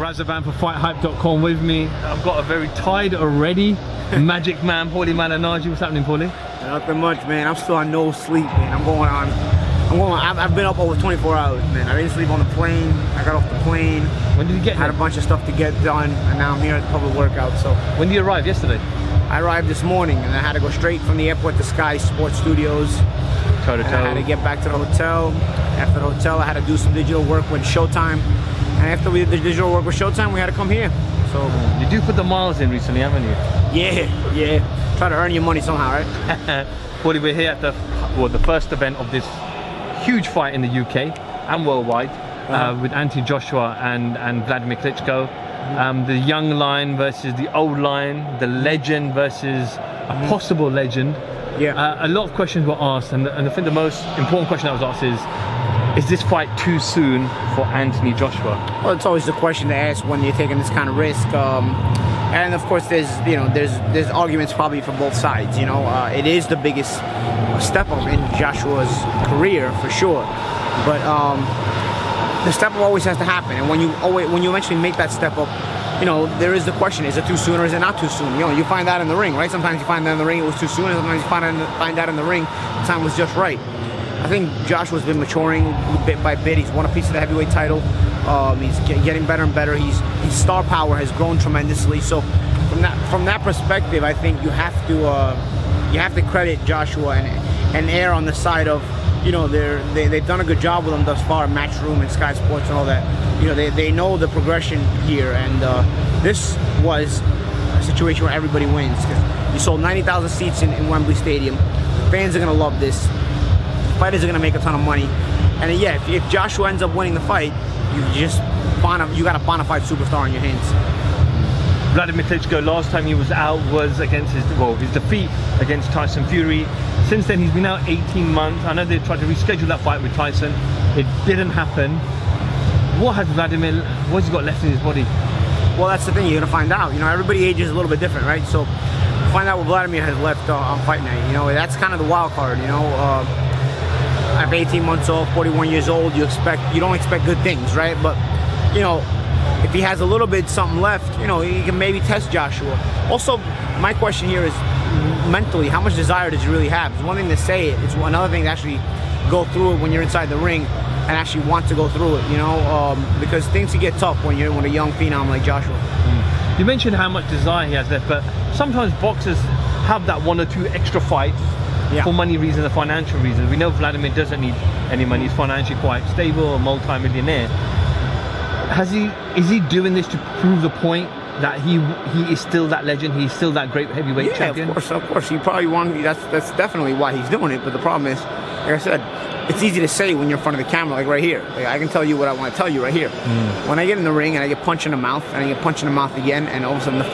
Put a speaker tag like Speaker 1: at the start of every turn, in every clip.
Speaker 1: Razavan for FightHype.com with me. I've got a very tired already magic man, Paulie Malignaggi. What's happening, Paulie?
Speaker 2: Nothing much, man. I'm still on no sleep, man. I've been up over 24 hours, man. I didn't sleep on the plane. I got off the plane.
Speaker 1: When did you get here?
Speaker 2: Had a bunch of stuff to get done, and now I'm here at the public workout. So
Speaker 1: when did you arrive? Yesterday?
Speaker 2: I arrived this morning, and I had to go straight from the airport to Sky Sports Studios.
Speaker 1: Toe to toe.
Speaker 2: I had to get back to the hotel. After the hotel, I had to do some digital work with Showtime. And after we did the digital work with Showtime, we had to come here. So
Speaker 1: you do put the miles in recently, haven't you?
Speaker 2: Yeah. Try to earn your money somehow, right?
Speaker 1: Paulie, we're here at the first event of this huge fight in the UK and worldwide with Anthony Joshua and Wladimir Klitschko. The young lion versus the old lion, the legend versus a possible legend. Yeah. A lot of questions were asked, and I think the most important question that was asked is this fight too soon for Anthony Joshua?
Speaker 2: Well, it's always the question to ask when you're taking this kind of risk. And of course, there's arguments probably for both sides. It is the biggest step up in Joshua's career for sure, but the step up always has to happen. And when you eventually make that step up, there is the question: is it too soon or is it not too soon? You find out in the ring, right? Sometimes you find out in the ring it was too soon, and sometimes you find out in the ring the time was just right. I think Joshua's been maturing bit by bit. He's won a piece of the heavyweight title. He's getting better and better. His star power has grown tremendously. So from that perspective, I think you have to credit Joshua and err on the side of they've done a good job with him thus far, Matchroom and Sky Sports and all that. They know the progression here, and this was a situation where everybody wins. You sold 90,000 seats in Wembley Stadium. The fans are gonna love this. Fighters are gonna make a ton of money, and yeah, if Joshua ends up winning the fight, you got a bona fide superstar on your hands.
Speaker 1: Wladimir Klitschko, last time he was out was against his defeat against Tyson Fury. Since then he's been out 18 months. I know they tried to reschedule that fight with Tyson. It didn't happen. What's he got left in his body?
Speaker 2: Well, that's the thing, you're gonna find out. Everybody ages a little bit different, right? So find out what Wladimir has left on fight night. That's kind of the wild card. I have 18 months old, 41 years old. You don't expect good things, right? But if he has a little bit something left, he can maybe test Joshua. Also, my question here is mentally, how much desire does he really have? It's one thing to say it, it's another thing to actually go through it when you're inside the ring and actually want to go through it, because things can get tough when you're with a young phenom like Joshua.
Speaker 1: You mentioned how much desire he has left, but sometimes boxers have that one or two extra fights for money reasons or financial reasons. We know Wladimir doesn't need any money. He's financially quite stable, a multi-millionaire. Is he doing this to prove the point that he is still that legend, he's still that great heavyweight champion?
Speaker 2: Of course. He probably won. That's definitely why he's doing it. But the problem is, like I said, it's easy to say when you're in front of the camera, like right here. Like, I can tell you what I want to tell you right here. When I get in the ring and I get punched in the mouth, and I get punched in the mouth again, and all of a sudden the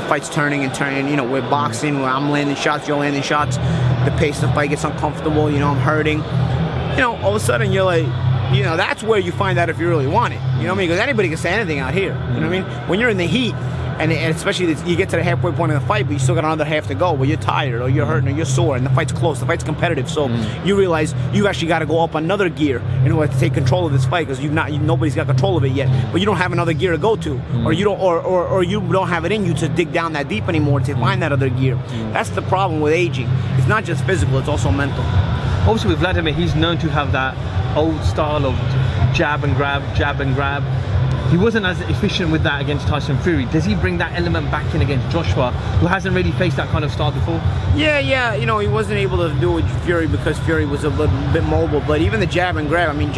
Speaker 2: fight's turning and turning. We're boxing, where I'm landing shots, you're landing shots. The pace of the fight gets uncomfortable. I'm hurting. All of a sudden you're like, that's where you find out if you really want it. You know what I mean? Because anybody can say anything out here. You know what I mean? When you're in the heat, and especially you get to the halfway point of the fight, but you still got another half to go, where you're tired or you're hurting or you're sore, and the fight's close, the fight's competitive. So you realize you actually got to go up another gear in order to take control of this fight, because nobody's got control of it yet. But you don't have another gear to go to, or you don't have it in you to dig down that deep anymore to find that other gear. That's the problem with aging. It's not just physical; it's also mental.
Speaker 1: Obviously, with Wladimir, he's known to have that old style of jab and grab. He wasn't as efficient with that against Tyson Fury. Does he bring that element back in against Joshua, who hasn't really faced that kind of style before? Yeah. He wasn't able to do it with Fury because Fury was a little bit mobile. But even the jab and grab, I mean,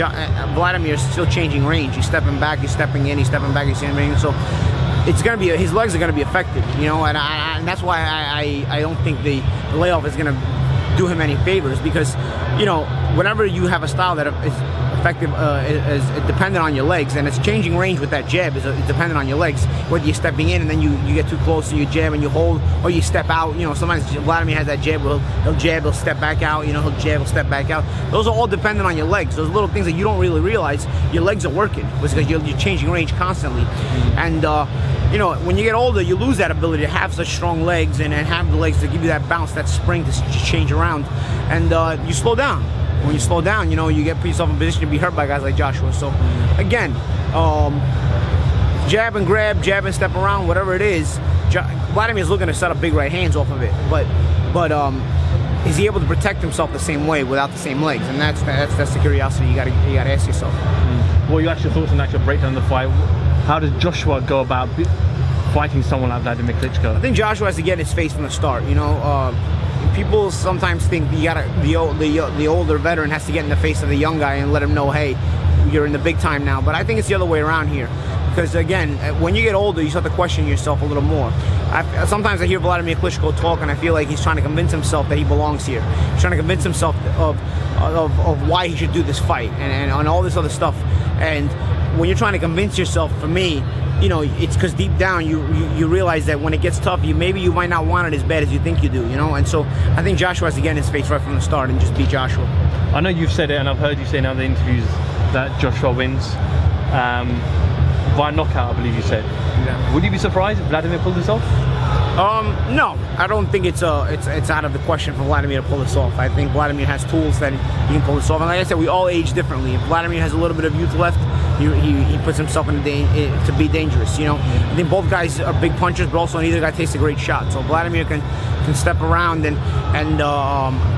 Speaker 1: Wladimir is still changing range. He's stepping back, he's stepping in, he's stepping back, he's stepping in. So it's gonna be his legs are gonna be affected. And that's why I don't think the layoff is gonna do him any favors, because whenever you have a style that is effective, is dependent on your legs, and it's changing range with that jab is dependent on your legs, whether you're stepping in and then you get too close and you jab and you hold, or you step out. Sometimes Wladimir has that jab, he'll jab, he'll step back out, he'll jab, he'll step back out. Those are all dependent on your legs. Those little things that you don't really realize your legs are working, because you're changing range constantly. And when you get older, you lose that ability to have such strong legs and have the legs to give you that bounce, that spring to change around, and you slow down. When you slow down, you get yourself in a position to be hurt by guys like Joshua. So again,
Speaker 2: jab and grab, jab and step around, whatever it is. Vladimir's looking to set up big right hands off of it, but is he able to protect himself the same way without the same legs? And that's the curiosity you gotta ask yourself.
Speaker 1: What are your actual thoughts on actual breakdown of the fight? How does Joshua go about fighting someone like Wladimir Klitschko?
Speaker 2: I think Joshua has to get in his face from the start. You know, people sometimes think the older veteran has to get in the face of the young guy and let him know, hey, you're in the big time now. But I think it's the other way around here. Because again, when you get older, you start to question yourself a little more. Sometimes I hear Wladimir Klitschko talk, and I feel like he's trying to convince himself that he belongs here. He's trying to convince himself of why he should do this fight and on all this other stuff. And when you're trying to convince yourself, for me, you know, it's because deep down you realize that when it gets tough, maybe you might not want it as bad as you think you do, you know. And so I think Joshua has to get in his face right from the start and just beat Joshua.
Speaker 1: I know you've said it, and I've heard you say in other interviews that Joshua wins via knockout, I believe you said.
Speaker 2: Yeah.
Speaker 1: Would you be surprised if Wladimir pulled this off?
Speaker 2: No, I don't think it's out of the question for Wladimir to pull this off. I think Wladimir has tools that he can pull this off. And like I said, we all age differently. If Wladimir has a little bit of youth left, he puts himself to be dangerous. You know, I think both guys are big punchers, but also neither guy takes a great shot. So Wladimir can step around and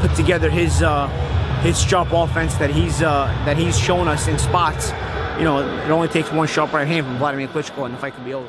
Speaker 2: put together his sharp offense that he's shown us in spots. You know, it only takes one sharp right hand from Wladimir Klitschko, and the fight could be over.